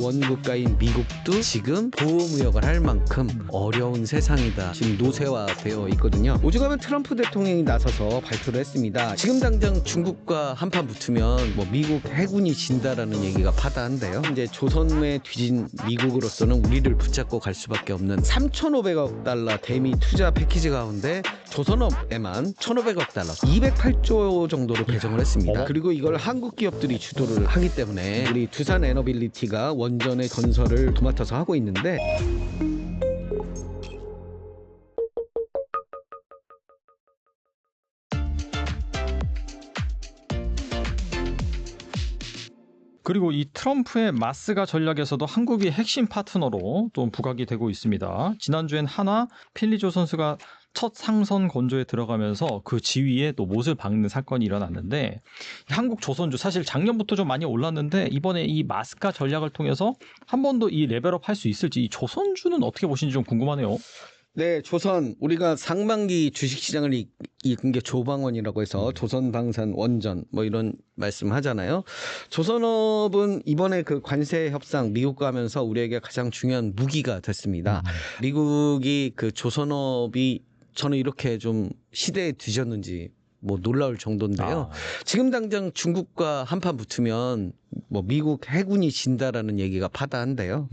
원국가인 미국도 지금 보호무역을 할 만큼 어려운 세상이다. 지금 노쇠화되어 있거든요. 오죽하면 트럼프 대통령이 나서서 발표를 했습니다. 지금 당장 중국과 한판 붙으면 뭐 미국 해군이 진다라는 얘기가 파다한데요. 이제 조선에 뒤진 미국으로서는 우리를 붙잡고 갈 수밖에 없는 3,500억 달러 대미 투자 패키지 가운데 조선업에만 1,500억 달러, 208조 정도로 배정을 했습니다. 그리고 이걸 한국 기업들이 주도를 하기 때문에 우리 두산 에너빌리티가 원전의 건설을 도맡아서 하고 있는데, 그리고 이 트럼프의 마스가 전략에서도 한국이 핵심 파트너로 또 부각이 되고 있습니다. 지난주엔 한화 필리조 선수가 첫 상선 건조에 들어가면서 그 지위에 또 못을 박는 사건이 일어났는데, 한국 조선주 사실 작년부터 좀 많이 올랐는데 이번에 이 마스카 전략을 통해서 한 번 더 이 레벨업 할 수 있을지, 이 조선주는 어떻게 보시는지 좀 궁금하네요. 네, 조선, 우리가 상반기 주식시장을 이끈 게 조방원이라고 해서 조선방산 원전 뭐 이런 말씀 하잖아요. 조선업은 이번에 그 관세 협상 미국과 하면서 우리에게 가장 중요한 무기가 됐습니다. 미국이 그 조선업이 저는 이렇게 좀 시대에 뒤졌는지 뭐 놀라울 정도인데요. 지금 당장 중국과 한판 붙으면 뭐 미국 해군이 진다라는 얘기가 파다한데요.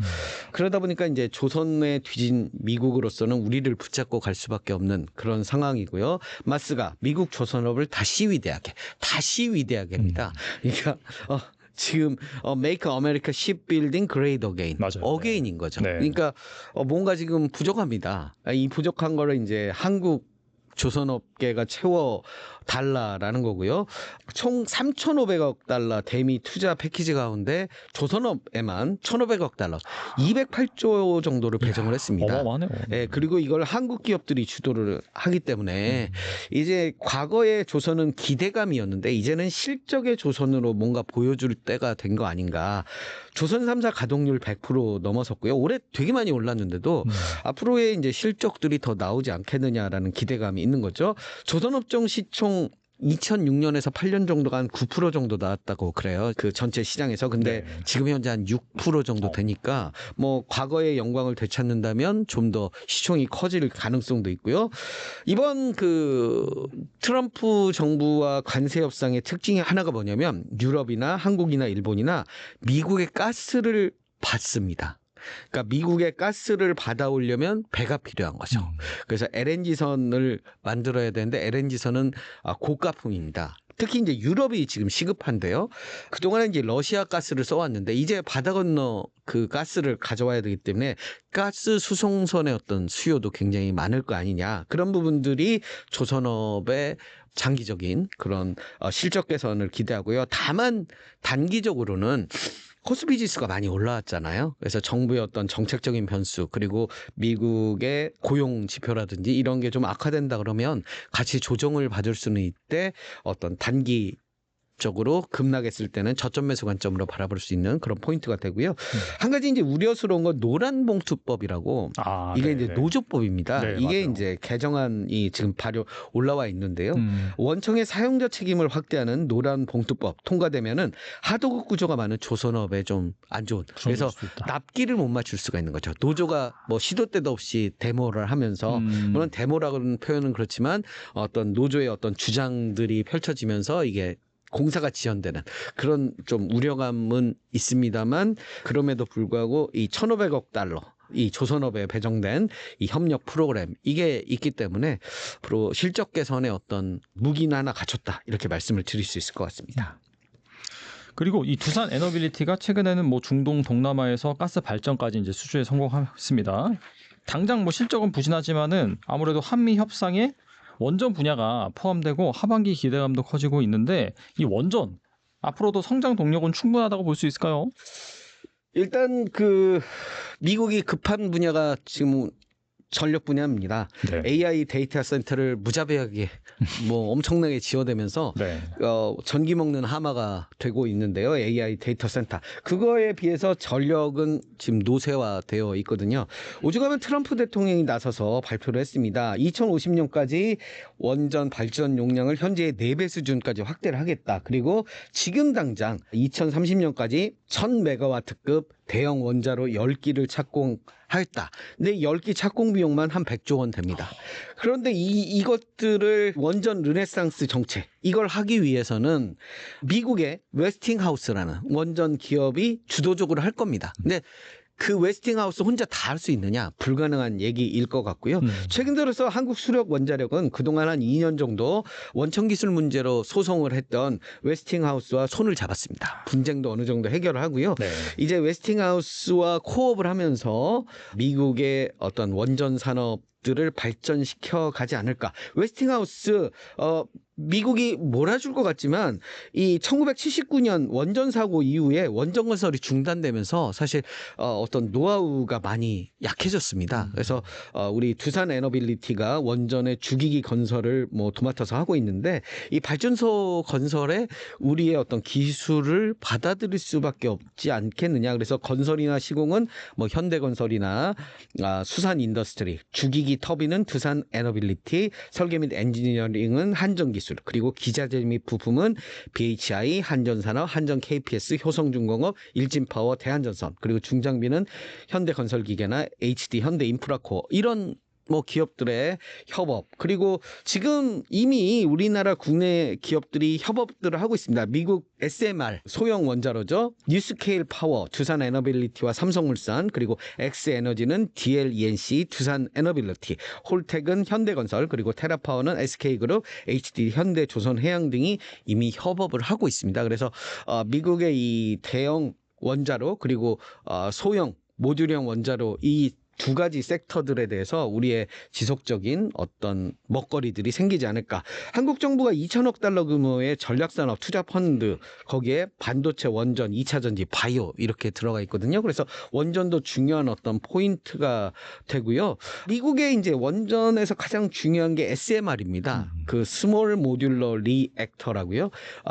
그러다 보니까 이제 조선에 뒤진 미국으로서는 우리를 붙잡고 갈 수밖에 없는 그런 상황이고요. 마스가 미국 조선업을 다시 위대하게 합니다. 그러니까 지금 Make America Shipbuilding Great Again, 맞아요. 어게인인 거죠. 네. 그러니까 뭔가 지금 부족합니다. 이 부족한 거를 이제 한국 조선업계가 채워 달라라는 거고요. 총 3,500억 달러 대미 투자 패키지 가운데 조선업에만 1,500억 달러, 208조 정도를 배정을 했습니다. 어마어마하네요. 예, 그리고 이걸 한국 기업들이 주도를 하기 때문에 이제 과거의 조선은 기대감이었는데 이제는 실적의 조선으로 뭔가 보여줄 때가 된 거 아닌가. 조선 3사 가동률 100% 넘어섰고요. 올해 되게 많이 올랐는데도 앞으로의 이제 실적들이 더 나오지 않겠느냐라는 기대감이 있는 거죠. 조선업종 시총 2006년에서 8년 정도가 한 9% 정도 나왔다고 그래요. 그 전체 시장에서. 근데 지금 현재 한 6% 정도 되니까 뭐 과거의 영광을 되찾는다면 좀 더 시총이 커질 가능성도 있고요. 이번 그 트럼프 정부와 관세 협상의 특징이 하나가 뭐냐면 유럽이나 한국이나 일본이나 미국의 가스를 받습니다. 그러니까 미국의 가스를 받아오려면 배가 필요한 거죠. 그래서 LNG선을 만들어야 되는데 LNG선은 고가품입니다. 특히 이제 유럽이 지금 시급한데요. 그동안에 이제 러시아 가스를 써왔는데 이제 바다 건너 그 가스를 가져와야 되기 때문에 가스 수송선의 어떤 수요도 굉장히 많을 거 아니냐. 그런 부분들이 조선업의 장기적인 그런 실적 개선을 기대하고요. 다만 단기적으로는 코스피 지수가 많이 올라왔잖아요. 그래서 정부의 어떤 정책적인 변수 그리고 미국의 고용 지표라든지 이런 게 좀 악화된다 그러면 같이 조정을 받을 수는 있대 어떤 단기 적으로 급락했을 때는 저점 매수 관점으로 바라볼 수 있는 그런 포인트가 되고요. 한 가지 이제 우려스러운 건 노란 봉투법이라고 이게 이제 노조법입니다. 이게 맞아요. 이제 개정안이 지금 발효 올라와 있는데요. 원청의 사용자 책임을 확대하는 노란 봉투법 통과되면은 하도급 구조가 많은 조선업에 좀 안 좋은. 그래서 납기를 못 맞출 수가 있는 거죠. 노조가 뭐 시도 때도 없이 데모를 하면서 물론 데모라고는 표현은 그렇지만 어떤 노조의 어떤 주장들이 펼쳐지면서 이게 공사가 지연되는 그런 좀 우려감은 있습니다만 그럼에도 불구하고 이 1,500억 달러 이 조선업에 배정된 이 협력 프로그램 이게 있기 때문에 앞으로 실적 개선의 어떤 무기는 하나 갖췄다 이렇게 말씀을 드릴 수 있을 것 같습니다. 그리고 이 두산 에너빌리티가 최근에는 뭐 중동 동남아에서 가스 발전까지 이제 수주에 성공했습니다. 당장 뭐 실적은 부진하지만은 아무래도 한미 협상에 원전 분야가 포함되고 하반기 기대감도 커지고 있는데 이 원전 앞으로도 성장 동력은 충분하다고 볼 수 있을까요? 일단 그 미국이 급한 분야가 지금 전력 분야입니다. 네. AI 데이터 센터를 무자비하게 뭐 엄청나게 지어대면서 네. 전기 먹는 하마가 되고 있는데요. AI 데이터 센터. 그거에 비해서 전력은 지금 노쇠화되어 있거든요. 오죽하면 트럼프 대통령이 나서서 발표를 했습니다. 2050년까지 원전 발전 용량을 현재의 4배 수준까지 확대를 하겠다. 그리고 지금 당장 2030년까지 1000메가와트급 대형 원자로 10기를 착공하였다. 근데 10기 착공 비용만 한 100조 원 됩니다. 그런데 이것들을 원전 르네상스 정책 이걸 하기 위해서는 미국의 웨스팅하우스라는 원전 기업이 주도적으로 할 겁니다. 근데 그 웨스팅하우스 혼자 다 할 수 있느냐? 불가능한 얘기일 것 같고요. 최근 들어서 한국수력원자력은 그동안 한 2년 정도 원천 기술 문제로 소송을 했던 웨스팅하우스와 손을 잡았습니다. 분쟁도 어느 정도 해결을 하고요. 네. 이제 웨스팅하우스와 코업을 하면서 미국의 어떤 원전 산업들을 발전시켜 가지 않을까. 웨스팅하우스 미국이 몰아줄 것 같지만 이 1979년 원전 사고 이후에 원전 건설이 중단되면서 사실 어떤 노하우가 많이 약해졌습니다. 그래서 우리 두산 에너빌리티가 원전의 주기기 건설을 뭐 도맡아서 하고 있는데 이 발전소 건설에 우리의 어떤 기술을 받아들일 수밖에 없지 않겠느냐. 그래서 건설이나 시공은 뭐 현대건설이나 수산 인더스트리, 주기기 터빈은 두산 에너빌리티, 설계 및 엔지니어링은 한전기술, 그리고 기자재 및 부품은 BHI, 한전산업, 한전 KPS, 효성중공업, 일진파워, 대한전선, 그리고 중장비는 현대건설기계나 HD 현대인프라코어 이런 뭐 기업들의 협업, 그리고 지금 이미 우리나라 국내 기업들이 협업들을 하고 있습니다. 미국 SMR 소형 원자로죠. 뉴스케일 파워 두산 에너빌리티와 삼성물산, 그리고 엑스에너지는 DLENC 두산 에너빌리티, 홀텍은 현대건설, 그리고 테라파워는 SK그룹, HD 현대조선해양 등이 이미 협업을 하고 있습니다. 그래서 미국의 이 대형 원자로 그리고 소형 모듈형 원자로 이 두 가지 섹터들에 대해서 우리의 지속적인 어떤 먹거리들이 생기지 않을까. 한국 정부가 2천억 달러 규모의 전략산업 투자 펀드, 거기에 반도체, 원전, 2차 전지, 바이오 이렇게 들어가 있거든요. 그래서 원전도 중요한 어떤 포인트가 되고요. 미국의 이제 원전에서 가장 중요한 게 SMR입니다. 그 스몰 모듈러 리액터라고요.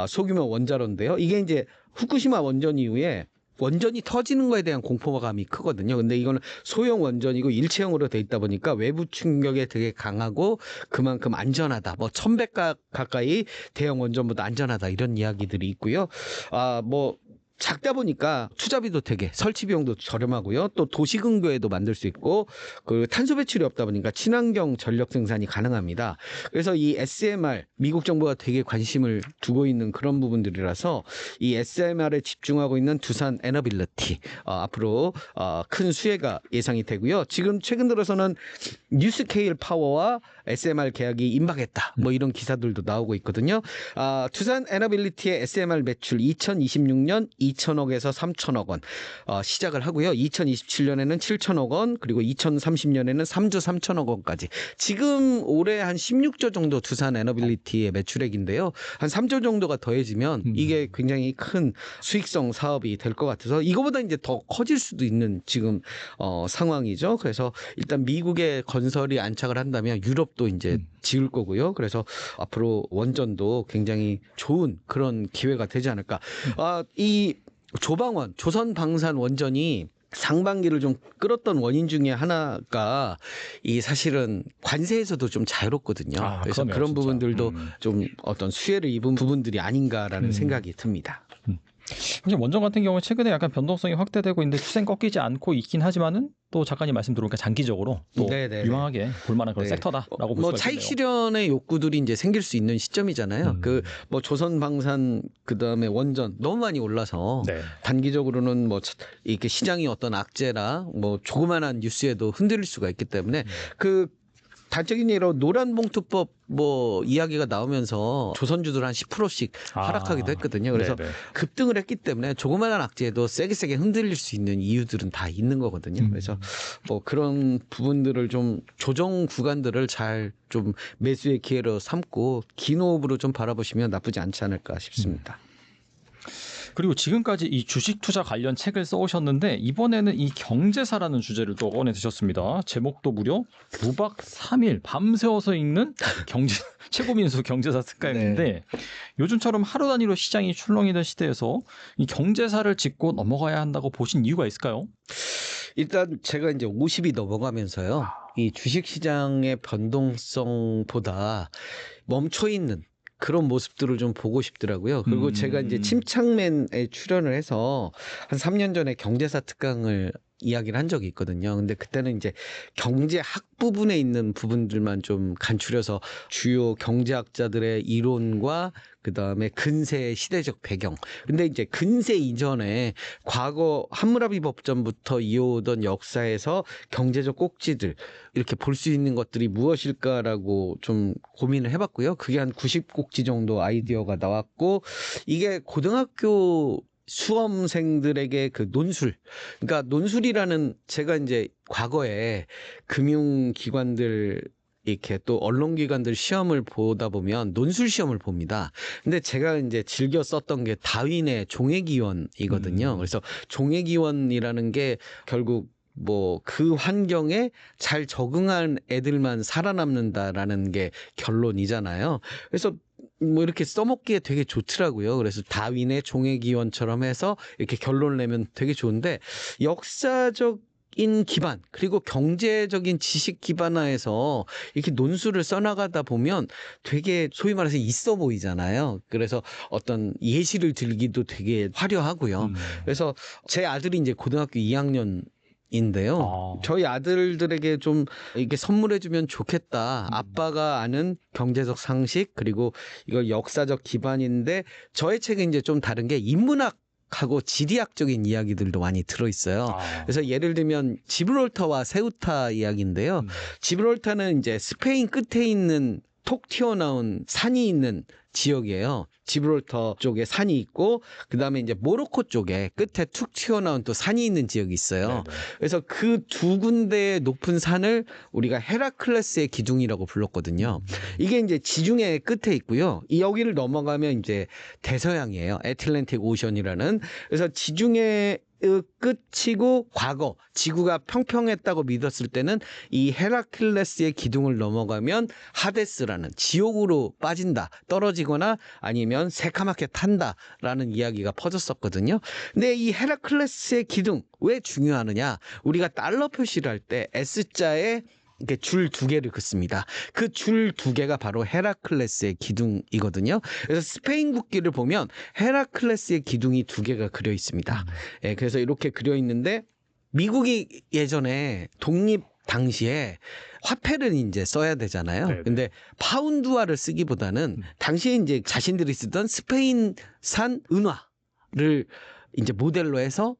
소규모 원자로인데요. 이게 이제 후쿠시마 원전 이후에 원전이 터지는 거에 대한 공포감이 크거든요. 근데 이거는 소형 원전이고 일체형으로 돼 있다 보니까 외부 충격에 되게 강하고 그만큼 안전하다. 뭐 1000배 가까이 대형 원전보다 안전하다. 이런 이야기들이 있고요. 뭐 작다 보니까 투자비도 되게 설치 비용도 저렴하고요. 또 도시 근교에도 만들 수 있고 그 탄소 배출이 없다 보니까 친환경 전력 생산이 가능합니다. 그래서 이 SMR 미국 정부가 되게 관심을 두고 있는 그런 부분들이라서 이 SMR에 집중하고 있는 두산 에너빌리티 앞으로 큰 수혜가 예상이 되고요. 지금 최근 들어서는 뉴스케일 파워와 SMR 계약이 임박했다. 뭐 이런 기사들도 나오고 있거든요. 두산 에너빌리티의 SMR 매출 2026년 2천억에서 3천억 원 시작을 하고요. 2027년에는 7천억 원, 그리고 2030년에는 3조 3천억 원까지. 지금 올해 한 16조 정도 두산 에너빌리티의 매출액인데요. 한 3조 정도가 더해지면 이게 굉장히 큰 수익성 사업이 될 것 같아서 이거보다 이제 더 커질 수도 있는 지금 상황이죠. 그래서 일단 미국의 건설이 안착을 한다면 유럽도 이제 지을 거고요. 그래서 앞으로 원전도 굉장히 좋은 그런 기회가 되지 않을까. 이 조방원, 조선방산 원전이 상반기를 좀 끌었던 원인 중에 하나가 이 사실은 관세에서도 좀 자유롭거든요. 그래서 그러네요, 그런 진짜. 부분들도 좀 어떤 수혜를 입은 부분들이 아닌가라는 생각이 듭니다. 이제 원전 같은 경우는 최근에 약간 변동성이 확대되고 있는데 추세는 꺾이지 않고 있긴 하지만은 또 작가님 말씀 들어보니까 장기적으로 또 네네네. 유망하게 볼만한 그런 네. 섹터다라고 볼 뭐 수가 차익 있겠네요. 실현의 욕구들이 이제 생길 수 있는 시점이잖아요. 그 뭐 조선방산 그다음에 원전 너무 많이 올라서 네. 단기적으로는 뭐 이렇게 시장이 어떤 악재라 뭐 조그만한 뉴스에도 흔들릴 수가 있기 때문에 그 단적인 예로 노란봉투법 뭐 이야기가 나오면서 조선주들 한 10%씩 하락하기도 했거든요. 그래서 네네. 급등을 했기 때문에 조그마한 악재에도 세게 흔들릴 수 있는 이유들은 다 있는 거거든요. 그래서 뭐 그런 부분들을 좀 조정 구간들을 잘 좀 매수의 기회로 삼고 긴 호흡으로 좀 바라보시면 나쁘지 않지 않을까 싶습니다. 그리고 지금까지 이 주식 투자 관련 책을 써오셨는데 이번에는 이 경제사라는 주제를 또 꺼내 드셨습니다. 제목도 무려 무박 3일 밤새워서 읽는 경제 최고민수 경제사 특강인데 네. 요즘처럼 하루 단위로 시장이 출렁이던 시대에서 이 경제사를 짚고 넘어가야 한다고 보신 이유가 있을까요? 일단 제가 이제 50이 넘어가면서요. 이 주식 시장의 변동성보다 멈춰 있는 그런 모습들을 좀 보고 싶더라고요. 그리고 제가 이제 침착맨에 출연을 해서 한 3년 전에 경제사 특강을 이야기를 한 적이 있거든요. 근데 그때는 이제 경제학 부분에 있는 부분들만 좀 간추려서 주요 경제학자들의 이론과 그다음에 근세의 시대적 배경. 근데 이제 근세 이전에 과거 함무라비 법전부터 이어오던 역사에서 경제적 꼭지들 이렇게 볼 수 있는 것들이 무엇일까라고 좀 고민을 해봤고요. 그게 한 90꼭지 정도 아이디어가 나왔고 이게 고등학교 수험생들에게 그 논술, 그러니까 논술이라는 제가 이제 과거에 금융기관들 이렇게 또 언론기관들 시험을 보다 보면 논술 시험을 봅니다. 근데 제가 이제 즐겨 썼던 게 다윈의 종회기원이거든요. 그래서 종회기원이라는 게 결국 뭐 그 환경에 잘 적응한 애들만 살아남는다라는 게 결론이잖아요. 그래서 뭐 이렇게 써먹기에 되게 좋더라고요. 그래서 다윈의 종회기원처럼 해서 이렇게 결론을 내면 되게 좋은데 역사적인 기반 그리고 경제적인 지식 기반화해서 이렇게 논술을 써나가다 보면 되게 소위 말해서 있어 보이잖아요. 그래서 어떤 예시를 들기도 되게 화려하고요. 그래서 제 아들이 이제 고등학교 2학년 인데요. 저희 아들들에게 좀 이게 선물해주면 좋겠다. 아빠가 아는 경제적 상식 그리고 이거 역사적 기반인데 저의 책은 이제 좀 다른 게 인문학하고 지리학적인 이야기들도 많이 들어있어요. 그래서 예를 들면 지브롤터와 세우타 이야기인데요. 지브롤터는 이제 스페인 끝에 있는 톡 튀어나온 산이 있는 지역이에요. 지브롤터 쪽에 산이 있고 그다음에 이제 모로코 쪽에 끝에 툭 튀어나온 또 산이 있는 지역이 있어요. 네네. 그래서 그 두 군데의 높은 산을 우리가 헤라클레스의 기둥이라고 불렀거든요. 이게 이제 지중해 끝에 있고요. 이 여기를 넘어가면 이제 대서양이에요. 애틀랜틱 오션이라는. 그래서 지중해 끝이고 과거 지구가 평평했다고 믿었을 때는 이 헤라클레스의 기둥을 넘어가면 하데스라는 지옥으로 빠진다, 떨어지거나 아니면 새카맣게 탄다라는 이야기가 퍼졌었거든요. 근데 이 헤라클레스의 기둥 왜 중요하느냐? 우리가 달러 표시를 할 때 S자에 이렇게 줄 두 개를 긋습니다. 그 줄 두 개가 바로 헤라클레스의 기둥이거든요. 그래서 스페인 국기를 보면 헤라클레스의 기둥이 두 개가 그려 있습니다. 예, 그래서 이렇게 그려 있는데 미국이 예전에 독립 당시에 화폐를 이제 써야 되잖아요. 네네. 근데 파운드화를 쓰기보다는 당시에 이제 자신들이 쓰던 스페인산 은화를 이제 모델로 해서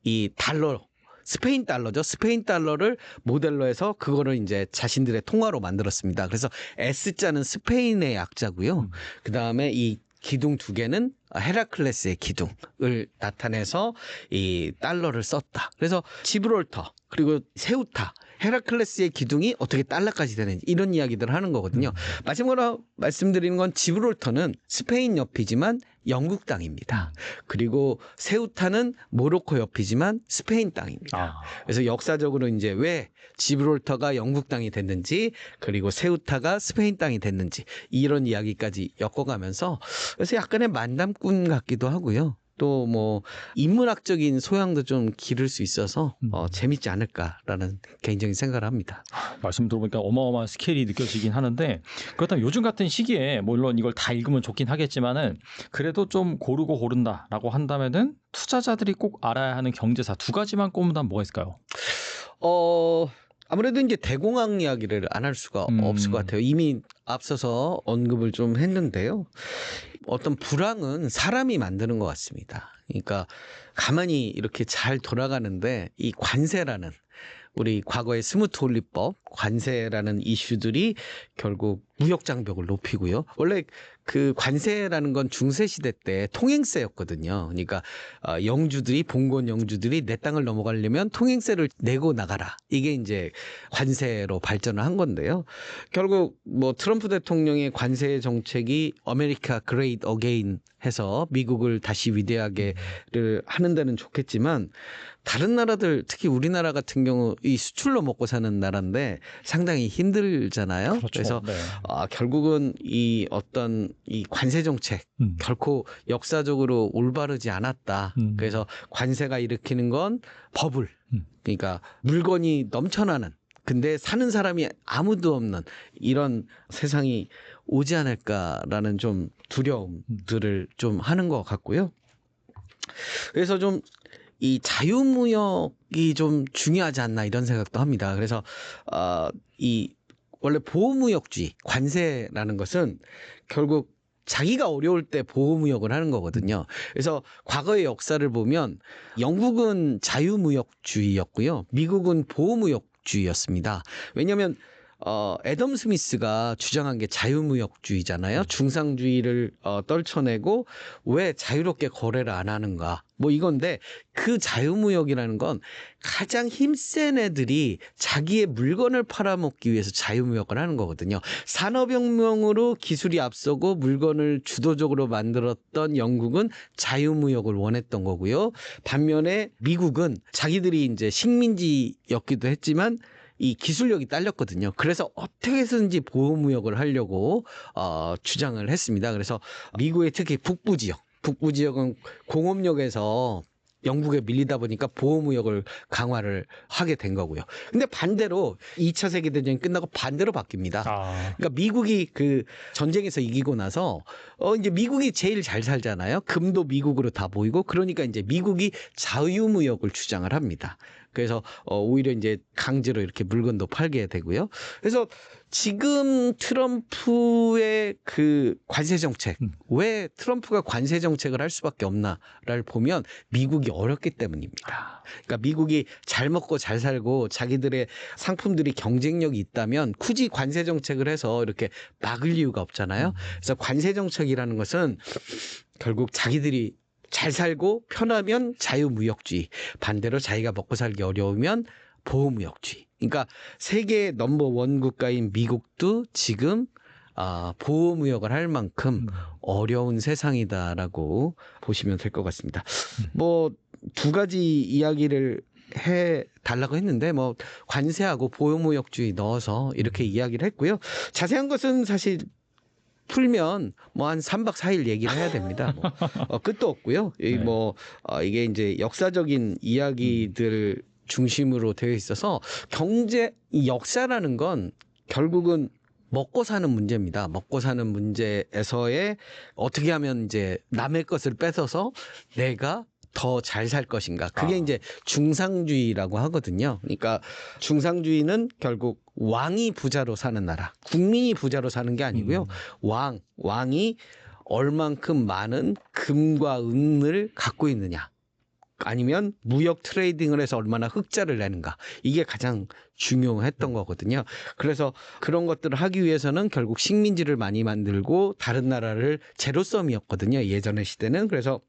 이 달러 스페인 달러죠. 스페인 달러를 모델로 해서 그거를 이제 자신들의 통화로 만들었습니다. 그래서 S자는 스페인의 약자고요. 그다음에 이 기둥 두 개는 헤라클레스의 기둥을 나타내서 이 달러를 썼다. 그래서 지브롤터 그리고 세우타 헤라클레스의 기둥이 어떻게 달러까지 되는지 이런 이야기들을 하는 거거든요. 마지막으로 말씀드리는 건 지브롤터는 스페인 옆이지만 영국 땅입니다. 그리고 세우타는 모로코 옆이지만 스페인 땅입니다. 그래서 역사적으로 이제 왜 지브롤터가 영국 땅이 됐는지 그리고 세우타가 스페인 땅이 됐는지 이런 이야기까지 엮어가면서 그래서 약간의 만담꾼 같기도 하고요. 또 뭐 인문학적인 소양도 좀 기를 수 있어서 재밌지 않을까라는 개인적인 생각을 합니다. 말씀 들어보니까 어마어마한 스케일이 느껴지긴 하는데 그렇다면 요즘 같은 시기에 물론 이걸 다 읽으면 좋긴 하겠지만은 그래도 좀 고르고 고른다라고 한다면은 투자자들이 꼭 알아야 하는 경제사 두 가지만 꼽는다면 뭐가 있을까요? 아무래도 이제 대공황 이야기를 안 할 수가 없을 것 같아요. 이미 앞서서 언급을 좀 했는데요. 어떤 불황은 사람이 만드는 것 같습니다. 그러니까 가만히 이렇게 잘 돌아가는데 이 관세라는 우리 과거의 스무트 올리법 관세라는 이슈들이 결국 무역 장벽을 높이고요. 원래 그 관세라는 건 중세 시대 때 통행세였거든요. 그러니까 영주들이 봉건 영주들이 내 땅을 넘어가려면 통행세를 내고 나가라. 이게 이제 관세로 발전을 한 건데요. 결국 뭐 트럼프 대통령의 관세 정책이 아메리카 그레이트 Great Again 해서 미국을 다시 위대하게를 하는 데는 좋겠지만 다른 나라들 특히 우리나라 같은 경우 이 수출로 먹고 사는 나라인데 상당히 힘들잖아요. 그렇죠. 그래서 네. 결국은 이 어떤 이 관세 정책 결코 역사적으로 올바르지 않았다. 그래서 관세가 일으키는 건 버블. 그러니까 물건이 넘쳐나는 근데 사는 사람이 아무도 없는 이런 세상이 오지 않을까라는 좀 두려움들을 좀 하는 것 같고요. 그래서 좀 이 자유무역이 좀 중요하지 않나 이런 생각도 합니다. 그래서 이 원래 보호무역주의, 관세라는 것은 결국 자기가 어려울 때 보호무역을 하는 거거든요. 그래서 과거의 역사를 보면 영국은 자유무역주의였고요. 미국은 보호무역주의였습니다. 왜냐하면 애덤 스미스가 주장한 게 자유무역주의잖아요. 중상주의를 떨쳐내고 왜 자유롭게 거래를 안 하는가. 뭐 이건데 그 자유무역이라는 건 가장 힘센 애들이 자기의 물건을 팔아먹기 위해서 자유무역을 하는 거거든요. 산업혁명으로 기술이 앞서고 물건을 주도적으로 만들었던 영국은 자유무역을 원했던 거고요. 반면에 미국은 자기들이 이제 식민지였기도 했지만 이 기술력이 딸렸거든요. 그래서 어떻게 해서든지 보호무역을 하려고 주장을 했습니다. 그래서 미국의 특히 북부 지역은 공업력에서 영국에 밀리다 보니까 보호무역을 강화를 하게 된 거고요. 근데 반대로 2차 세계대전이 끝나고 반대로 바뀝니다. 그러니까 미국이 그 전쟁에서 이기고 나서 이제 미국이 제일 잘 살잖아요. 금도 미국으로 다 모이고 그러니까 이제 미국이 자유무역을 주장을 합니다. 그래서 오히려 이제 강제로 이렇게 물건도 팔게 되고요. 그래서 지금 트럼프의 그 관세 정책, 왜 트럼프가 관세 정책을 할 수밖에 없나를 보면 미국이 어렵기 때문입니다. 그러니까 미국이 잘 먹고 잘 살고 자기들의 상품들이 경쟁력이 있다면 굳이 관세 정책을 해서 이렇게 막을 이유가 없잖아요. 그래서 관세 정책이라는 것은 결국 자기들이 잘 살고 편하면 자유무역주의, 반대로 자기가 먹고 살기 어려우면 보호무역주의. 그러니까 세계 넘버원 국가인 미국도 지금 보호무역을 할 만큼 어려운 세상이다라고 보시면 될 것 같습니다. 뭐 두 가지 이야기를 해 달라고 했는데 뭐 관세하고 보호무역주의 넣어서 이렇게 이야기를 했고요. 자세한 것은 사실 풀면 뭐 한 3박 4일 얘기를 해야 됩니다. 뭐 끝도 없고요. 이게 이제 역사적인 이야기들 중심으로 되어 있어서 이 역사라는 건 결국은 먹고 사는 문제입니다. 먹고 사는 문제에서의 어떻게 하면 이제 남의 것을 뺏어서 내가 더 잘 살 것인가. 그게 이제 중상주의라고 하거든요. 그러니까 중상주의는 결국 왕이 부자로 사는 나라, 국민이 부자로 사는 게 아니고요. 왕이 얼만큼 많은 금과 은을 갖고 있느냐. 아니면 무역 트레이딩을 해서 얼마나 흑자를 내는가. 이게 가장 중요했던 거거든요. 그래서 그런 것들을 하기 위해서는 결국 식민지를 많이 만들고 다른 나라를 제로섬이었거든요. 예전의 시대는. 그래서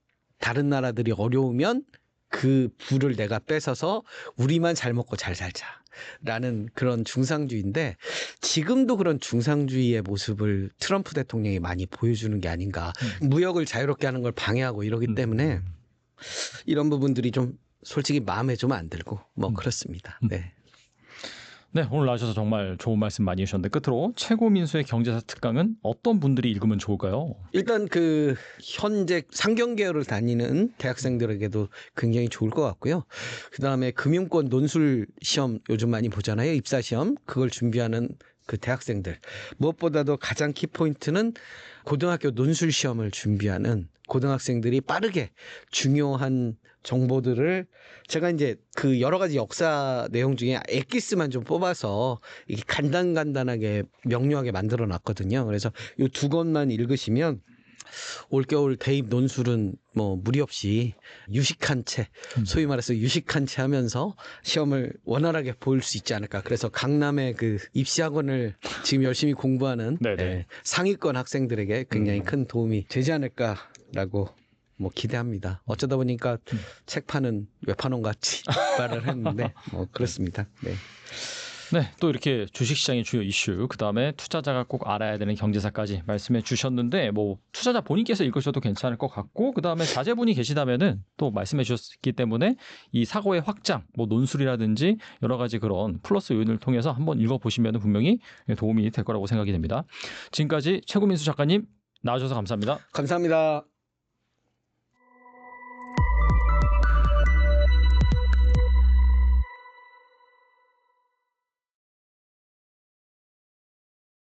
다른 나라들이 어려우면 그 부를 내가 뺏어서 우리만 잘 먹고 잘 살자라는 그런 중상주의인데 지금도 그런 중상주의의 모습을 트럼프 대통령이 많이 보여주는 게 아닌가. 무역을 자유롭게 하는 걸 방해하고 이러기 때문에 이런 부분들이 좀 솔직히 마음에 좀 안 들고 뭐 그렇습니다. 네. 네, 오늘 나와주셔서 정말 좋은 말씀 많이 해주셨는데 끝으로 최고 민수의 경제사 특강은 어떤 분들이 읽으면 좋을까요? 일단 그 현재 상경계열을 다니는 대학생들에게도 굉장히 좋을 것 같고요. 그다음에 금융권 논술 시험 요즘 많이 보잖아요. 입사 시험 그걸 준비하는 그 대학생들 무엇보다도 가장 키포인트는 고등학교 논술 시험을 준비하는 고등학생들이 빠르게 중요한 정보들을 제가 이제 그 여러 가지 역사 내용 중에 엑기스만 좀 뽑아서 이게 간단하게 명료하게 만들어 놨거든요. 그래서 이 두 권만 읽으시면 올겨울 대입 논술은 뭐 무리 없이 유식한 채 소위 말해서 유식한 채 하면서 시험을 원활하게 볼 수 있지 않을까. 그래서 강남의 그 입시학원을 지금 열심히 공부하는 상위권 학생들에게 굉장히 큰 도움이 되지 않을까라고 뭐 기대합니다. 어쩌다 보니까 책 파는 외판원 같이 말을 했는데 뭐 그렇습니다. 네. 네, 또 이렇게 주식시장의 주요 이슈, 그 다음에 투자자가 꼭 알아야 되는 경제사까지 말씀해 주셨는데, 뭐 투자자 본인께서 읽으셔도 괜찮을 것 같고, 그 다음에 자제분이 계시다면은 또 말씀해 주셨기 때문에 이 사고의 확장, 뭐 논술이라든지 여러 가지 그런 플러스 요인을 통해서 한번 읽어보시면 분명히 도움이 될 거라고 생각이 됩니다. 지금까지 최고민수 작가님 나와주셔서 감사합니다. 감사합니다.